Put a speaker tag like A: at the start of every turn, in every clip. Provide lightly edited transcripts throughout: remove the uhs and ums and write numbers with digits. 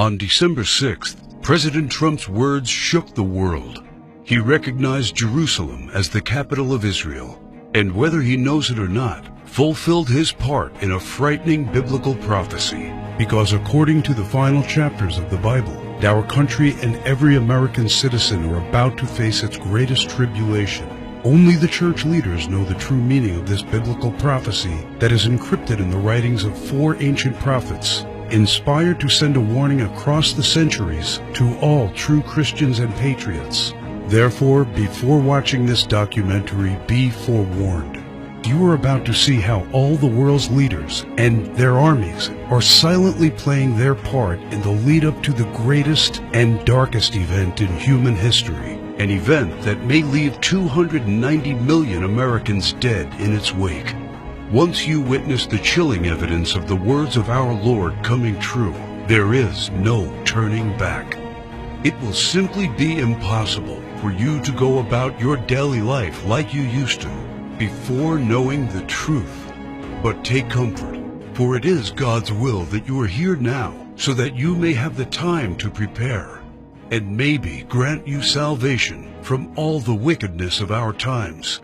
A: On December 6th, President Trump's words shook the world. He recognized Jerusalem as the capital of Israel, and whether he knows it or not, fulfilled his part in a frightening biblical prophecy. Because according to the final chapters of the Bible, our country and every American citizen are about to face its greatest tribulation. Only the church leaders know the true meaning of this biblical prophecy that is encrypted in the writings of 4 ancient prophets, inspired to send a warning across the centuries to all true Christians and patriots. Therefore, before watching this documentary, be forewarned. You are about to see how all the world's leaders and their armies are silently playing their part in the lead-up to the greatest and darkest event in human history, an event that may leave 290 million Americans dead in its wake. Once you witness the chilling evidence of the words of our Lord coming true, there is no turning back. It will simply be impossible for you to go about your daily life like you used to, before knowing the truth. But take comfort, for it is God's will that you are here now, so that you may have the time to prepare, and maybe grant you salvation from all the wickedness of our times.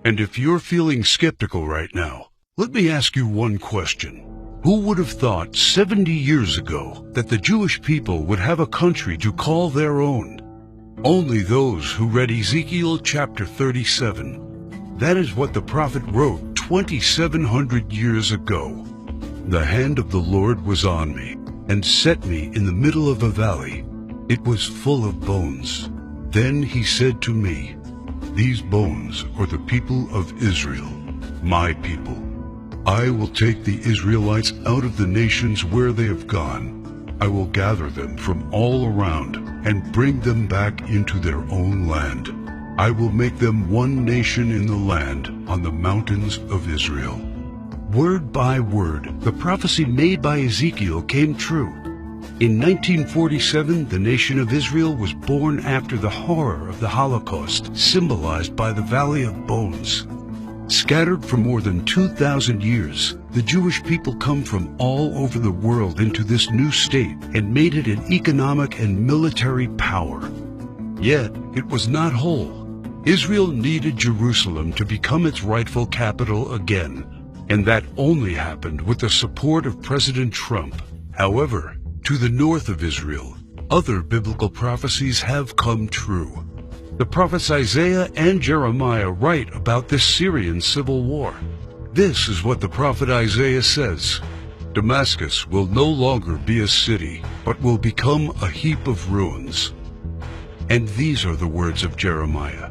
A: And if you're feeling skeptical right now, let me ask you one question. Who would have thought 70 years ago that the Jewish people would have a country to call their own? Only those who read Ezekiel chapter 37. That is what the prophet wrote 2,700 years ago. The hand of the Lord was on me, and set me in the middle of a valley. It was full of bones. Then he said to me, "These bones are the people of Israel, my people. I will take the Israelites out of the nations where they have gone. I will gather them from all around and bring them back into their own land. I will make them one nation in the land on the mountains of Israel." Word by word, the prophecy made by Ezekiel came true. In 1947, the nation of Israel was born after the horror of the Holocaust, symbolized by the Valley of Bones. Scattered for more than 2,000 years, the Jewish people come from all over the world into this new state and made it an economic and military power. Yet, it was not whole. Israel needed Jerusalem to become its rightful capital again, and that only happened with the support of President Trump. However, to the north of Israel, other biblical prophecies have come true. The prophets Isaiah and Jeremiah write about this Syrian civil war. This is what the prophet Isaiah says: "Damascus will no longer be a city, but will become a heap of ruins." And these are the words of Jeremiah: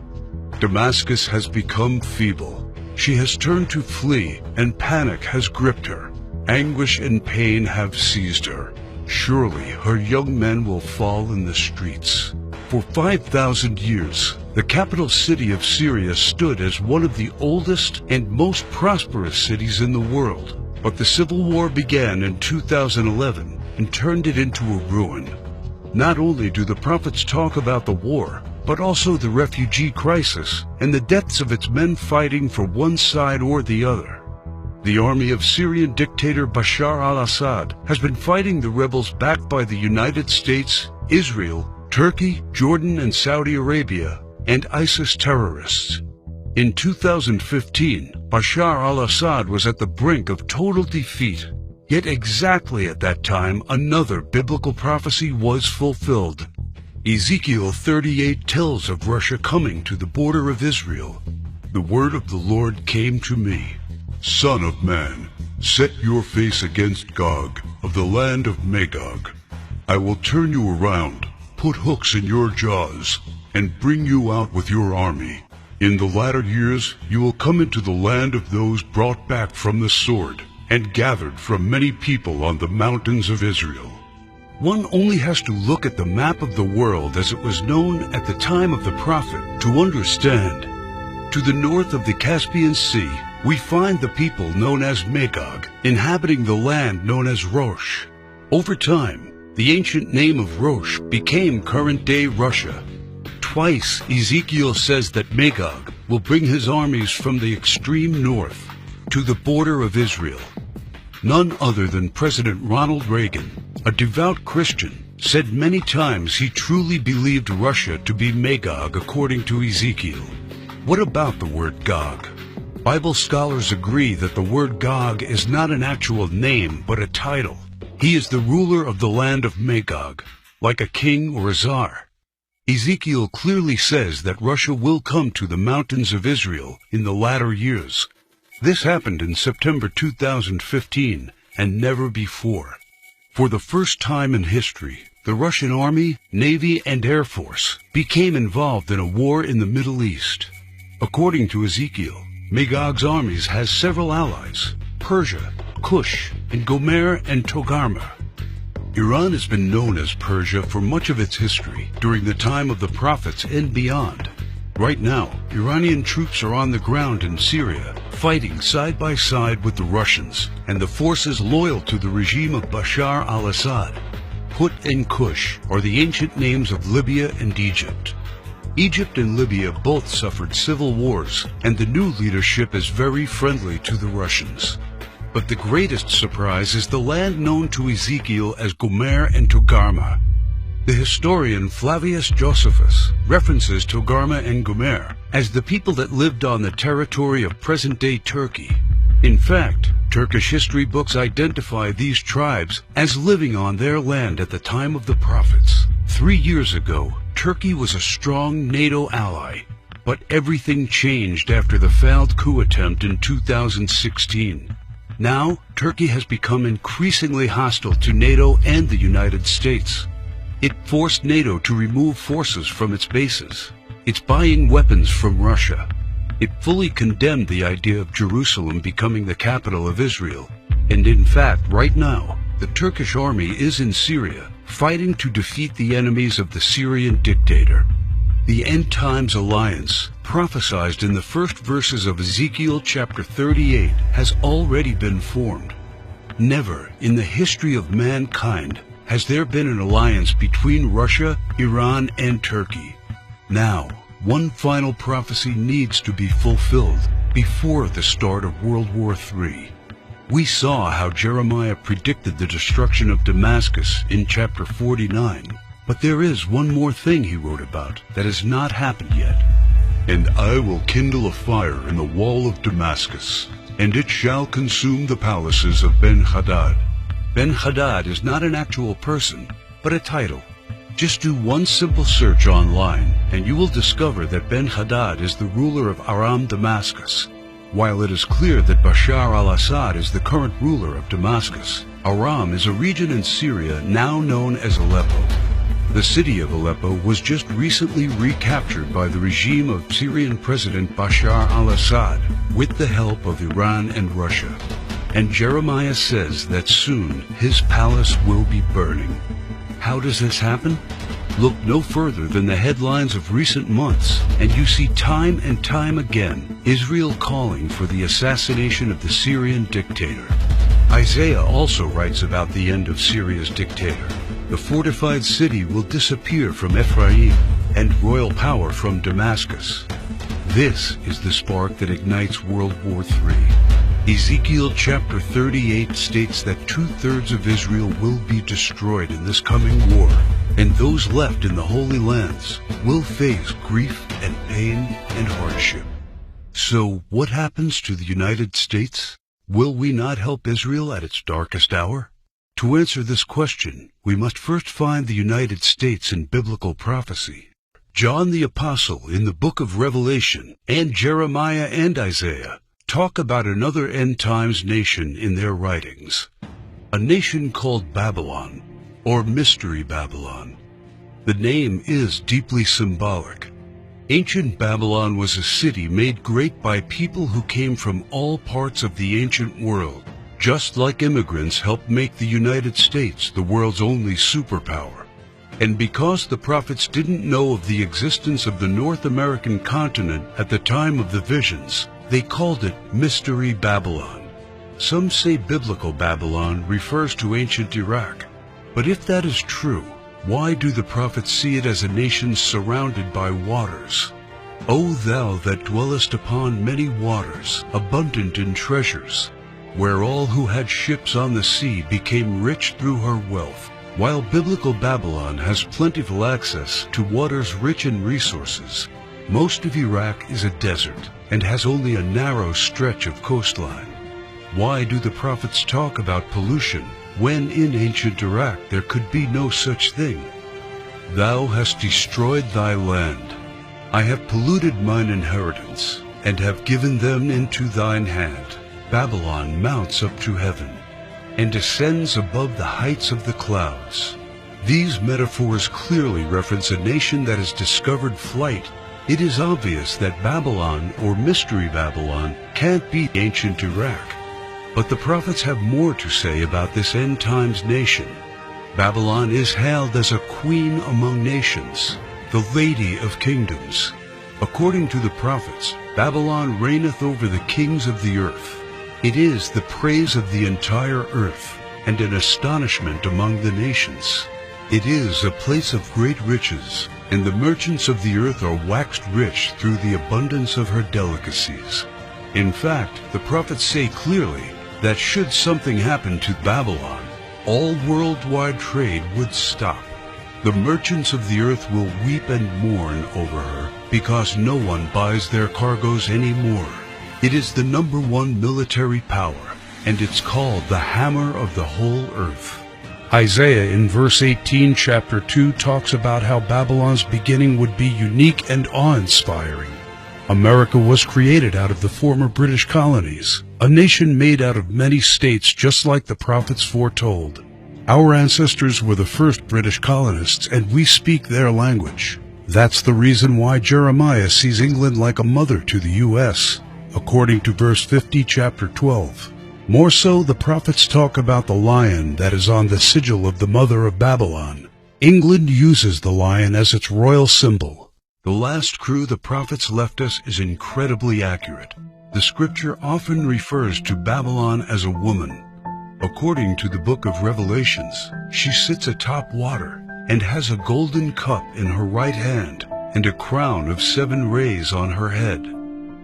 A: "Damascus has become feeble. She has turned to flee, and panic has gripped her. Anguish and pain have seized her. Surely her young men will fall in the streets." For 5,000 years, the capital city of Syria stood as one of the oldest and most prosperous cities in the world. But the civil war began in 2011 and turned it into a ruin. Not only do the prophets talk about the war, but also the refugee crisis and the deaths of its men fighting for one side or the other. The army of Syrian dictator Bashar al-Assad has been fighting the rebels backed by the United States, Israel, Turkey, Jordan, and Saudi Arabia, and ISIS terrorists. In 2015, Bashar al-Assad was at the brink of total defeat. Yet exactly at that time, another biblical prophecy was fulfilled. Ezekiel 38 tells of Russia coming to the border of Israel. The word of the Lord came to me: "Son of man, set your face against Gog of the land of Magog. I will turn you around, put hooks in your jaws, and bring you out with your army. In the latter years you will come into the land of those brought back from the sword, and gathered from many people on the mountains of Israel." One only has to look at the map of the world as it was known at the time of the prophet to understand. To the north of the Caspian Sea, we find the people known as Magog, inhabiting the land known as Rosh. Over time, the ancient name of Rosh became current-day Russia. Twice, Ezekiel says that Magog will bring his armies from the extreme north to the border of Israel. None other than President Ronald Reagan, a devout Christian, said many times he truly believed Russia to be Magog according to Ezekiel. What about the word Gog? Bible scholars agree that the word Gog is not an actual name, but a title. He is the ruler of the land of Magog, like a king or a czar. Ezekiel clearly says that Russia will come to the mountains of Israel in the latter years. This happened in September 2015 and never before. For the first time in history, the Russian Army, Navy, and Air Force became involved in a war in the Middle East. According to Ezekiel, Magog's armies has several allies: Persia, Kush, and Gomer and Togarmah. Iran has been known as Persia for much of its history, during the time of the prophets and beyond. Right now, Iranian troops are on the ground in Syria, fighting side by side with the Russians and the forces loyal to the regime of Bashar al-Assad. Put and Kush are the ancient names of Libya and Egypt. Egypt and Libya both suffered civil wars, and the new leadership is very friendly to the Russians. But the greatest surprise is the land known to Ezekiel as Gomer and Togarmah. The historian Flavius Josephus references Togarmah and Gomer as the people that lived on the territory of present-day Turkey. In fact, Turkish history books identify these tribes as living on their land at the time of the prophets. 3 years ago, Turkey was a strong NATO ally, but everything changed after the failed coup attempt in 2016. Now, Turkey has become increasingly hostile to NATO and the United States. It forced NATO to remove forces from its bases. It's buying weapons from Russia. It fully condemned the idea of Jerusalem becoming the capital of Israel. And in fact, right now, the Turkish army is in Syria, fighting to defeat the enemies of the Syrian dictator. The End Times Alliance, prophesied in the first verses of Ezekiel chapter 38, has already been formed. Never in the history of mankind has there been an alliance between Russia, Iran, and Turkey. Now, one final prophecy needs to be fulfilled before the start of World War III. We saw how Jeremiah predicted the destruction of Damascus in chapter 49, but there is one more thing he wrote about that has not happened yet. And I will kindle a fire in the wall of Damascus, and it shall consume the palaces of Ben-Hadad. Ben-Hadad is not an actual person, but a title. Just do one simple search online, and you will discover that Ben-Hadad is the ruler of Aram Damascus. While it is clear that Bashar al-Assad is the current ruler of Damascus, Aram is a region in Syria now known as Aleppo. The city of Aleppo was just recently recaptured by the regime of Syrian President Bashar al-Assad with the help of Iran and Russia. And Jeremiah says that soon his palace will be burning. How does this happen? Look no further than the headlines of recent months, and you see time and time again Israel calling for the assassination of the Syrian dictator. Isaiah also writes about the end of Syria's dictator. The fortified city will disappear from Ephraim, and royal power from Damascus. This is the spark that ignites World War III. Ezekiel chapter 38 states that 2/3 of Israel will be destroyed in this coming war, and those left in the Holy Lands will face grief and pain and hardship. So what happens to the United States? Will we not help Israel at its darkest hour? To answer this question, we must first find the United States in biblical prophecy. John the Apostle in the book of Revelation, and Jeremiah and Isaiah talk about another end times nation in their writings. A nation called Babylon, or Mystery Babylon. The name is deeply symbolic. Ancient Babylon was a city made great by people who came from all parts of the ancient world, just like immigrants helped make the United States the world's only superpower. And because the prophets didn't know of the existence of the North American continent at the time of the visions, they called it Mystery Babylon. Some say biblical Babylon refers to ancient Iraq. But if that is true, why do the prophets see it as a nation surrounded by waters? O thou that dwellest upon many waters, abundant in treasures, where all who had ships on the sea became rich through her wealth, While biblical Babylon has plentiful access to waters rich in resources, most of Iraq is a desert and has only a narrow stretch of coastline. Why do the prophets talk about pollution when in ancient Iraq there could be no such thing? Thou hast destroyed thy land. I have polluted mine inheritance, and have given them into thine hand. Babylon mounts up to heaven, and descends above the heights of the clouds. These metaphors clearly reference a nation that has discovered flight. It is obvious that Babylon, or Mystery Babylon, can't be ancient Iraq. But the prophets have more to say about this end times nation. Babylon is hailed as a queen among nations, the lady of kingdoms. According to the prophets, Babylon reigneth over the kings of the earth. It is the praise of the entire earth, and an astonishment among the nations. It is a place of great riches, and the merchants of the earth are waxed rich through the abundance of her delicacies. In fact, the prophets say clearly that should something happen to Babylon, all worldwide trade would stop. The merchants of the earth will weep and mourn over her, because no one buys their cargoes anymore. It is the #1 military power, and it's called the hammer of the whole earth. Isaiah in verse 18, chapter 2, talks about how Babylon's beginning would be unique and awe-inspiring. America was created out of the former British colonies, a nation made out of many states just like the prophets foretold. Our ancestors were the first British colonists, and we speak their language. That's the reason why Jeremiah sees England like a mother to the U.S., according to verse 50, chapter 12. More so, the prophets talk about the lion that is on the sigil of the mother of Babylon. England uses the lion as its royal symbol. The last crew the prophets left us is incredibly accurate. The scripture often refers to Babylon as a woman. According to the book of Revelations, she sits atop water and has a golden cup in her right hand and a crown of 7 rays on her head.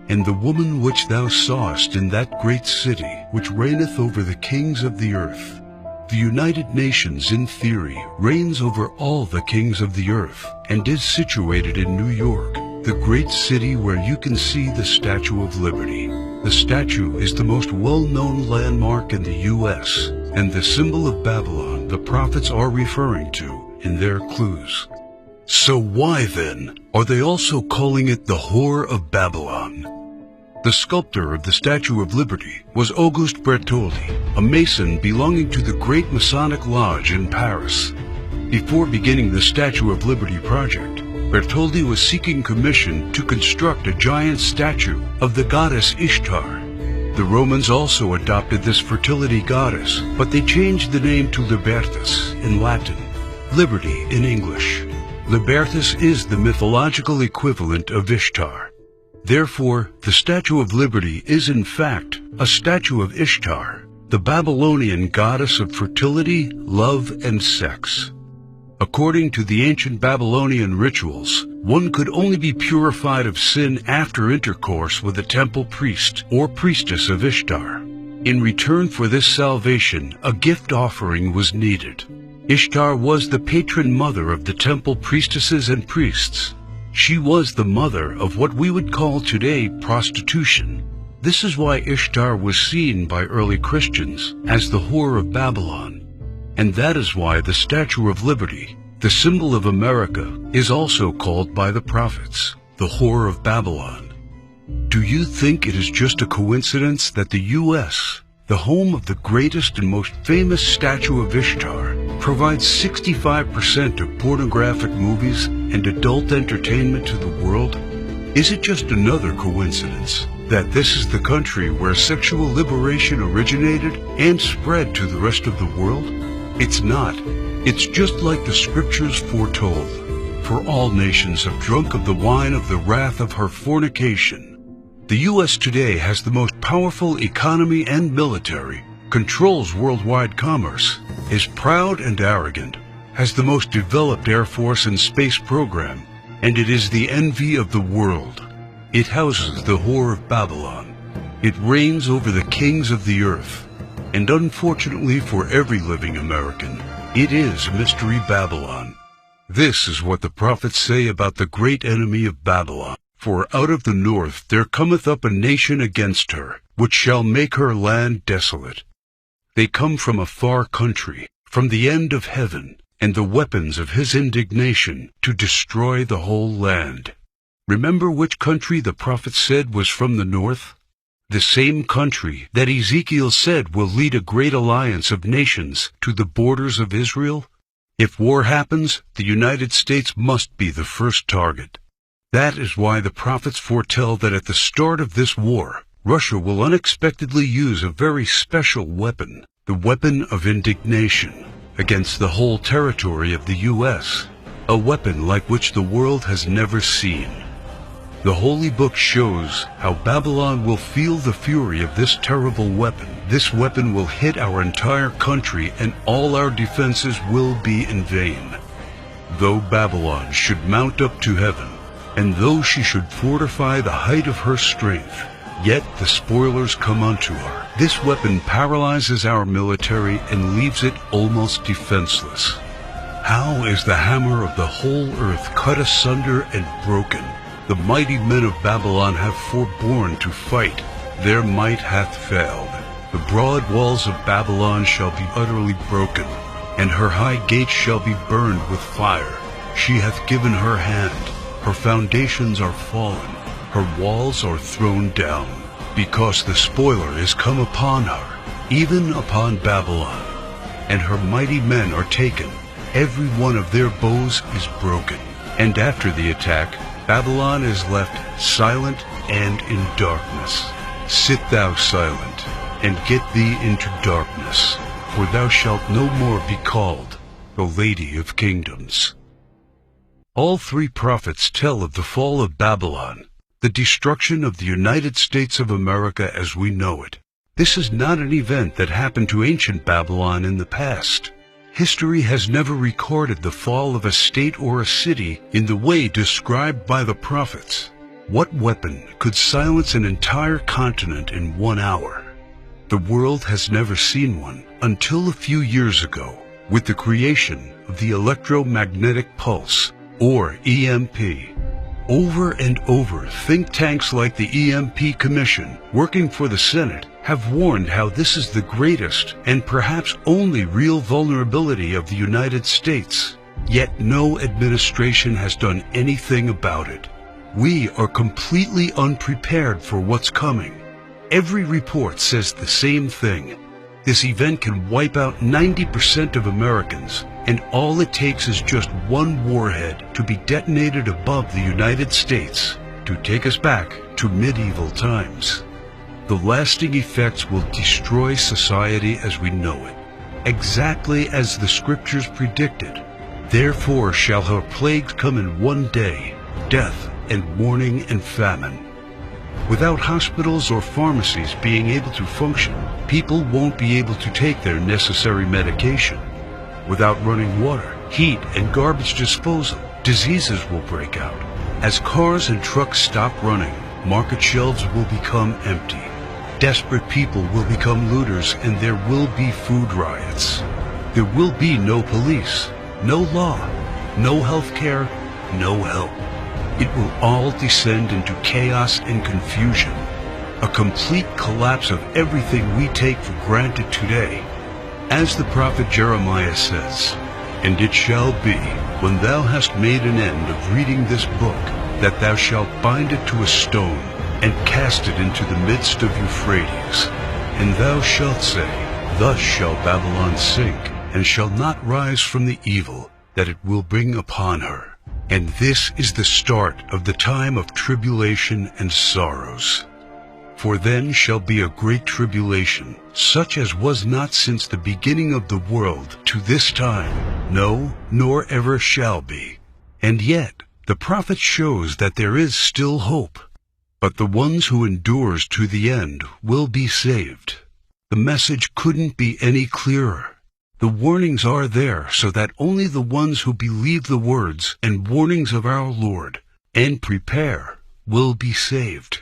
A: And the woman which thou sawest in that great city, which reigneth over the kings of the earth. The United Nations, in theory, reigns over all the kings of the earth, and is situated in New York, the great city where you can see the Statue of Liberty. The statue is the most well-known landmark in the U.S., and the symbol of Babylon the prophets are referring to in their clues. So why, then, are they also calling it the Whore of Babylon? The sculptor of the Statue of Liberty was Auguste Bertoldi, a Mason belonging to the Great Masonic Lodge in Paris. Before beginning the Statue of Liberty project, Bertoldi was seeking commission to construct a giant statue of the goddess Ishtar. The Romans also adopted this fertility goddess, but they changed the name to Libertas in Latin, Liberty in English. Libertas is the mythological equivalent of Ishtar. Therefore, the Statue of Liberty is in fact a statue of Ishtar, the Babylonian goddess of fertility, love, and sex. According to the ancient Babylonian rituals, one could only be purified of sin after intercourse with a temple priest or priestess of Ishtar. In return for this salvation, a gift offering was needed. Ishtar was the patron mother of the temple priestesses and priests. She was the mother of what we would call today prostitution. This is why Ishtar was seen by early Christians as the Whore of Babylon. And that is why the Statue of Liberty, the symbol of America, is also called by the prophets the Whore of Babylon. Do you think it is just a coincidence that the U.S., the home of the greatest and most famous statue of Ishtar, provides 65% of pornographic movies and adult entertainment to the world? Is it just another coincidence that this is the country where sexual liberation originated and spread to the rest of the world? It's not. It's just like the scriptures foretold. For all nations have drunk of the wine of the wrath of her fornication. The U.S. today has the most powerful economy and military, controls worldwide commerce, is proud and arrogant, has the most developed Air Force and space program, and it is the envy of the world. It houses the Whore of Babylon. It reigns over the kings of the earth. And unfortunately for every living American, It is Mystery Babylon. This is what the prophets say about the great enemy of Babylon. For out of the north there cometh up a nation against her, which shall make her land desolate. They come from a far country, from the end of heaven, and the weapons of his indignation to destroy the whole land. Remember which country the prophet said was from the north? The same country that Ezekiel said will lead a great alliance of nations to the borders of Israel? If war happens, the United States must be the first target. That is why the prophets foretell that at the start of this war, Russia will unexpectedly use a very special weapon, the weapon of indignation, against the whole territory of the U.S., a weapon like which the world has never seen. The Holy Book shows how Babylon will feel the fury of this terrible weapon. This weapon will hit our entire country, and all our defenses will be in vain. Though Babylon should mount up to heaven, and though she should fortify the height of her strength, yet the spoilers come unto her. This weapon paralyzes our military and leaves it almost defenseless. How is the hammer of the whole earth cut asunder and broken? The mighty men of Babylon have forborne to fight. Their might hath failed. The broad walls of Babylon shall be utterly broken, and her high gates shall be burned with fire. She hath given her hand. Her foundations are fallen. Her walls are thrown down, because the spoiler is come upon her, even upon Babylon. And her mighty men are taken. Every one of their bows is broken. And after the attack, Babylon is left silent and in darkness. Sit thou silent, and get thee into darkness, for thou shalt no more be called the Lady of Kingdoms. All three prophets tell of the fall of Babylon, the destruction of the United States of America as we know it. This is not an event that happened to ancient Babylon in the past. History has never recorded the fall of a state or a city in the way described by the prophets. What weapon could silence an entire continent in 1 hour? The world has never seen one until a few years ago, with the creation of the electromagnetic pulse, or EMP. Over and over, think tanks like the EMP Commission, working for the Senate, have warned how this is the greatest and perhaps only real vulnerability of the United States. Yet no administration has done anything about it. We are completely unprepared for what's coming. Every report says the same thing. This event can wipe out 90% of Americans, and all it takes is just one warhead to be detonated above the United States to take us back to medieval times. The lasting effects will destroy society as we know it, exactly as the scriptures predicted. Therefore shall her plagues come in one day, death and mourning and famine. Without hospitals or pharmacies being able to function, people won't be able to take their necessary medication. Without running water, heat, and garbage disposal, diseases will break out. As cars and trucks stop running, market shelves will become empty. Desperate people will become looters, and there will be food riots. There will be no police, no law, no health care, no help. It will all descend into chaos and confusion, a complete collapse of everything we take for granted today. As the prophet Jeremiah says, "And it shall be, when thou hast made an end of reading this book, that thou shalt bind it to a stone, and cast it into the midst of Euphrates. And thou shalt say, Thus shall Babylon sink, and shall not rise from the evil that it will bring upon her. And this is the start of the time of tribulation and sorrows. For then shall be a great tribulation, such as was not since the beginning of the world to this time, no, nor ever shall be." And yet, the prophet shows that there is still hope. But the ones who endures to the end will be saved. The message couldn't be any clearer. The warnings are there so that only the ones who believe the words and warnings of our Lord and prepare will be saved.